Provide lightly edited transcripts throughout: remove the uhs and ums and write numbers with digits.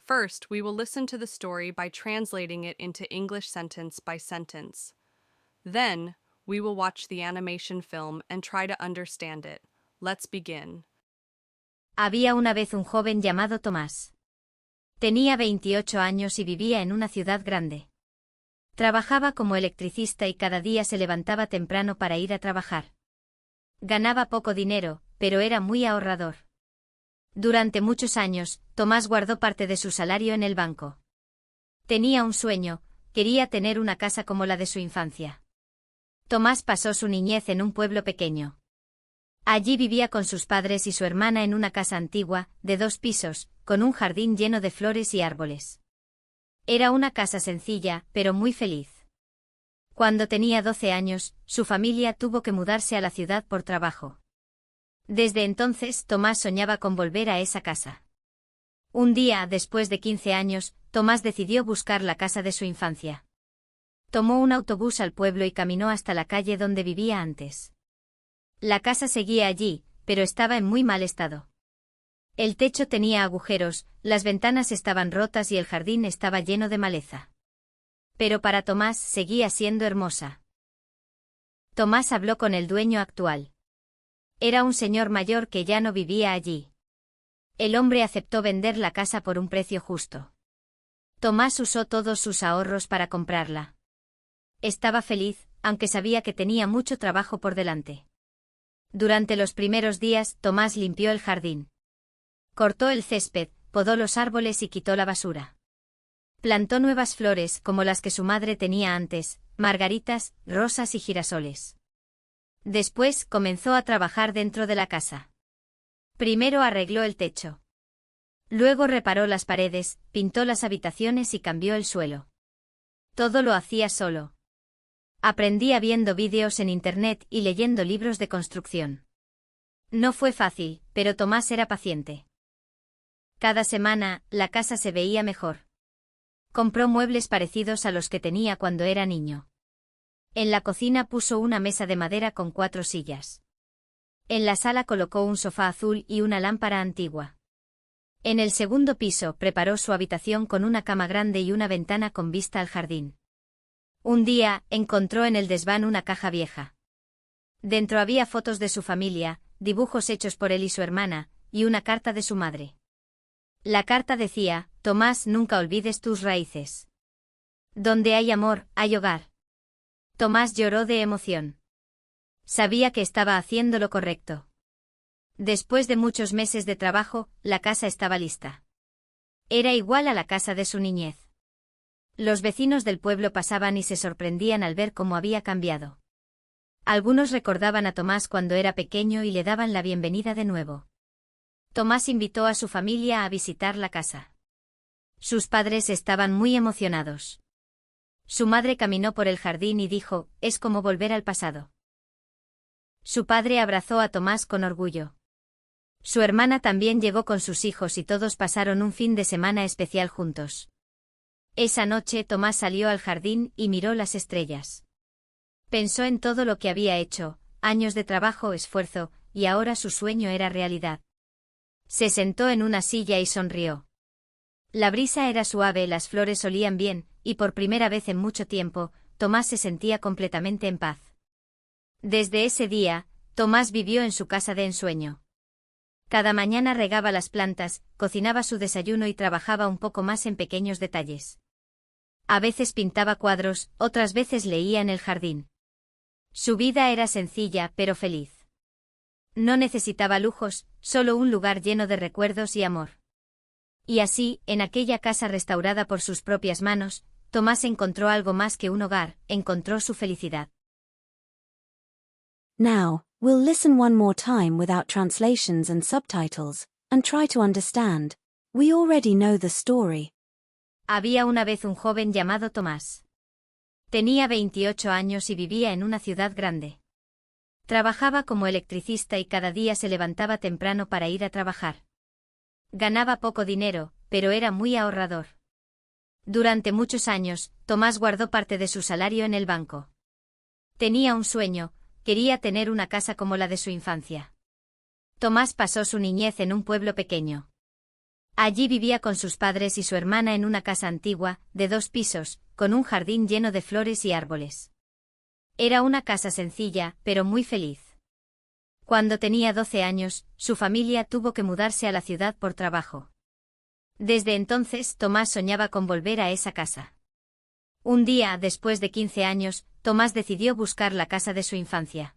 First, we will listen to the story by translating it into English sentence by sentence. Then, we will watch the animation film and try to understand it. Let's begin. Había una vez un joven llamado Tomás. Tenía 28 años y vivía en una ciudad grande. Trabajaba como electricista y cada día se levantaba temprano para ir a trabajar. Ganaba poco dinero, pero era muy ahorrador. Durante muchos años, Tomás guardó parte de su salario en el banco. Tenía un sueño, quería tener una casa como la de su infancia. Tomás pasó su niñez en un pueblo pequeño. Allí vivía con sus padres y su hermana en una casa antigua, de 2 pisos, con un jardín lleno de flores y árboles. Era una casa sencilla, pero muy feliz. Cuando tenía 12 años, su familia tuvo que mudarse a la ciudad por trabajo. Desde entonces, Tomás soñaba con volver a esa casa. Un día, después de 15 años, Tomás decidió buscar la casa de su infancia. Tomó un autobús al pueblo y caminó hasta la calle donde vivía antes. La casa seguía allí, pero estaba en muy mal estado. El techo tenía agujeros, las ventanas estaban rotas y el jardín estaba lleno de maleza. Pero para Tomás seguía siendo hermosa. Tomás habló con el dueño actual. Era un señor mayor que ya no vivía allí. El hombre aceptó vender la casa por un precio justo. Tomás usó todos sus ahorros para comprarla. Estaba feliz, aunque sabía que tenía mucho trabajo por delante. Durante los primeros días, Tomás limpió el jardín. Cortó el césped, podó los árboles y quitó la basura. Plantó nuevas flores como las que su madre tenía antes, margaritas, rosas y girasoles. Después comenzó a trabajar dentro de la casa. Primero arregló el techo. Luego reparó las paredes, pintó las habitaciones y cambió el suelo. Todo lo hacía solo. Aprendía viendo vídeos en internet y leyendo libros de construcción. No fue fácil, pero Tomás era paciente. Cada semana, la casa se veía mejor. Compró muebles parecidos a los que tenía cuando era niño. En la cocina puso una mesa de madera con 4 sillas. En la sala colocó un sofá azul y una lámpara antigua. En el segundo piso preparó su habitación con una cama grande y una ventana con vista al jardín. Un día, encontró en el desván una caja vieja. Dentro había fotos de su familia, dibujos hechos por él y su hermana, y una carta de su madre. La carta decía: Tomás, nunca olvides tus raíces. Donde hay amor, hay hogar. Tomás lloró de emoción. Sabía que estaba haciendo lo correcto. Después de muchos meses de trabajo, la casa estaba lista. Era igual a la casa de su niñez. Los vecinos del pueblo pasaban y se sorprendían al ver cómo había cambiado. Algunos recordaban a Tomás cuando era pequeño y le daban la bienvenida de nuevo. Tomás invitó a su familia a visitar la casa. Sus padres estaban muy emocionados. Su madre caminó por el jardín y dijo: es como volver al pasado. Su padre abrazó a Tomás con orgullo. Su hermana también llegó con sus hijos y todos pasaron un fin de semana especial juntos. Esa noche Tomás salió al jardín y miró las estrellas. Pensó en todo lo que había hecho, años de trabajo, esfuerzo, y ahora su sueño era realidad. Se sentó en una silla y sonrió. La brisa era suave, las flores olían bien, y por primera vez en mucho tiempo, Tomás se sentía completamente en paz. Desde ese día, Tomás vivió en su casa de ensueño. Cada mañana regaba las plantas, cocinaba su desayuno y trabajaba un poco más en pequeños detalles. A veces pintaba cuadros, otras veces leía en el jardín. Su vida era sencilla pero feliz. No necesitaba lujos, solo un lugar lleno de recuerdos y amor. Y así, en aquella casa restaurada por sus propias manos, Tomás encontró algo más que un hogar, encontró su felicidad. Now, we'll listen one more time without translations and subtitles, and try to understand. We already know the story. Había una vez un joven llamado Tomás. Tenía 28 años y vivía en una ciudad grande. Trabajaba como electricista y cada día se levantaba temprano para ir a trabajar. Ganaba poco dinero, pero era muy ahorrador. Durante muchos años, Tomás guardó parte de su salario en el banco. Tenía un sueño, quería tener una casa como la de su infancia. Tomás pasó su niñez en un pueblo pequeño. Allí vivía con sus padres y su hermana en una casa antigua, de 2 pisos, con un jardín lleno de flores y árboles. Era una casa sencilla, pero muy feliz. Cuando tenía 12 años, su familia tuvo que mudarse a la ciudad por trabajo. Desde entonces, Tomás soñaba con volver a esa casa. Un día, después de 15 años, Tomás decidió buscar la casa de su infancia.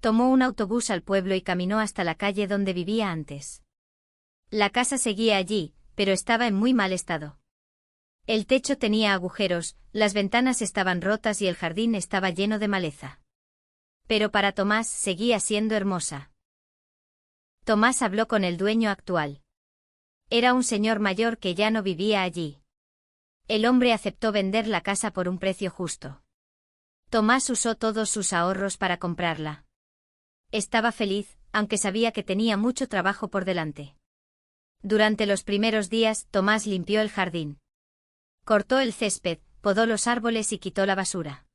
Tomó un autobús al pueblo y caminó hasta la calle donde vivía antes. La casa seguía allí, pero estaba en muy mal estado. El techo tenía agujeros, las ventanas estaban rotas y el jardín estaba lleno de maleza. Pero para Tomás seguía siendo hermosa. Tomás habló con el dueño actual. Era un señor mayor que ya no vivía allí. El hombre aceptó vender la casa por un precio justo. Tomás usó todos sus ahorros para comprarla. Estaba feliz, aunque sabía que tenía mucho trabajo por delante. Durante los primeros días, Tomás limpió el jardín. Cortó el césped, podó los árboles y quitó la basura.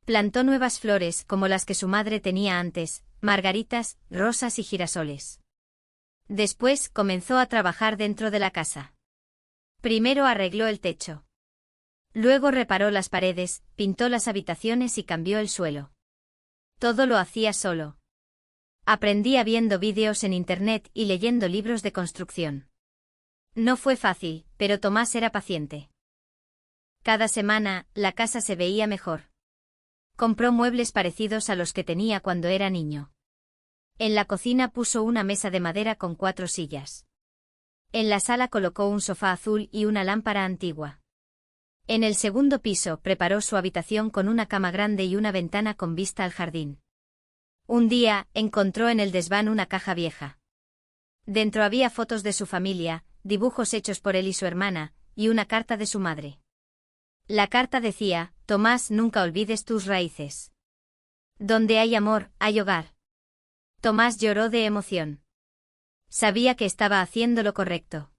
Plantó nuevas flores como las que su madre tenía antes, margaritas, rosas y girasoles. Después comenzó a trabajar dentro de la casa. Primero arregló el techo. Luego reparó las paredes, pintó las habitaciones y cambió el suelo. Todo lo hacía solo. Aprendía viendo vídeos en internet y leyendo libros de construcción. No fue fácil, pero Tomás era paciente. Cada semana, la casa se veía mejor. Compró muebles parecidos a los que tenía cuando era niño. En la cocina puso una mesa de madera con 4 sillas. En la sala colocó un sofá azul y una lámpara antigua. En el segundo piso preparó su habitación con una cama grande y una ventana con vista al jardín. Un día, encontró en el desván una caja vieja. Dentro había fotos de su familia, dibujos hechos por él y su hermana, y una carta de su madre. La carta decía: Tomás, nunca olvides tus raíces. Donde hay amor, hay hogar. Tomás lloró de emoción. Sabía que estaba haciendo lo correcto.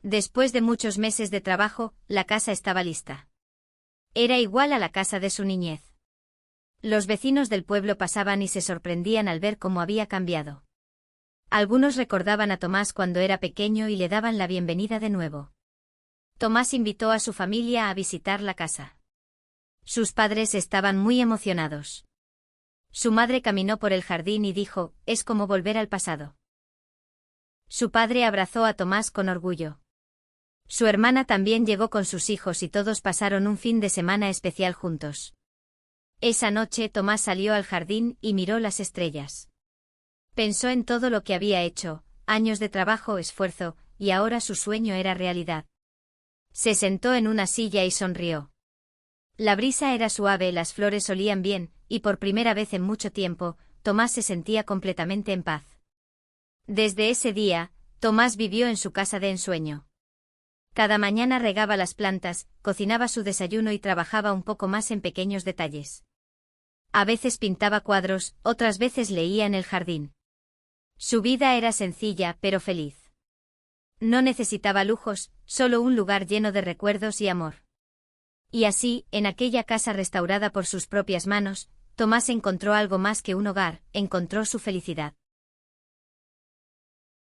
Después de muchos meses de trabajo, la casa estaba lista. Era igual a la casa de su niñez. Los vecinos del pueblo pasaban y se sorprendían al ver cómo había cambiado. Algunos recordaban a Tomás cuando era pequeño y le daban la bienvenida de nuevo. Tomás invitó a su familia a visitar la casa. Sus padres estaban muy emocionados. Su madre caminó por el jardín y dijo: es como volver al pasado. Su padre abrazó a Tomás con orgullo. Su hermana también llegó con sus hijos y todos pasaron un fin de semana especial juntos. Esa noche Tomás salió al jardín y miró las estrellas. Pensó en todo lo que había hecho, años de trabajo, esfuerzo, y ahora su sueño era realidad. Se sentó en una silla y sonrió. La brisa era suave, las flores olían bien, y por primera vez en mucho tiempo, Tomás se sentía completamente en paz. Desde ese día, Tomás vivió en su casa de ensueño. Cada mañana regaba las plantas, cocinaba su desayuno y trabajaba un poco más en pequeños detalles. A veces pintaba cuadros, otras veces leía en el jardín. Su vida era sencilla pero feliz. No necesitaba lujos, solo un lugar lleno de recuerdos y amor. Y así, en aquella casa restaurada por sus propias manos, Tomás encontró algo más que un hogar, encontró su felicidad.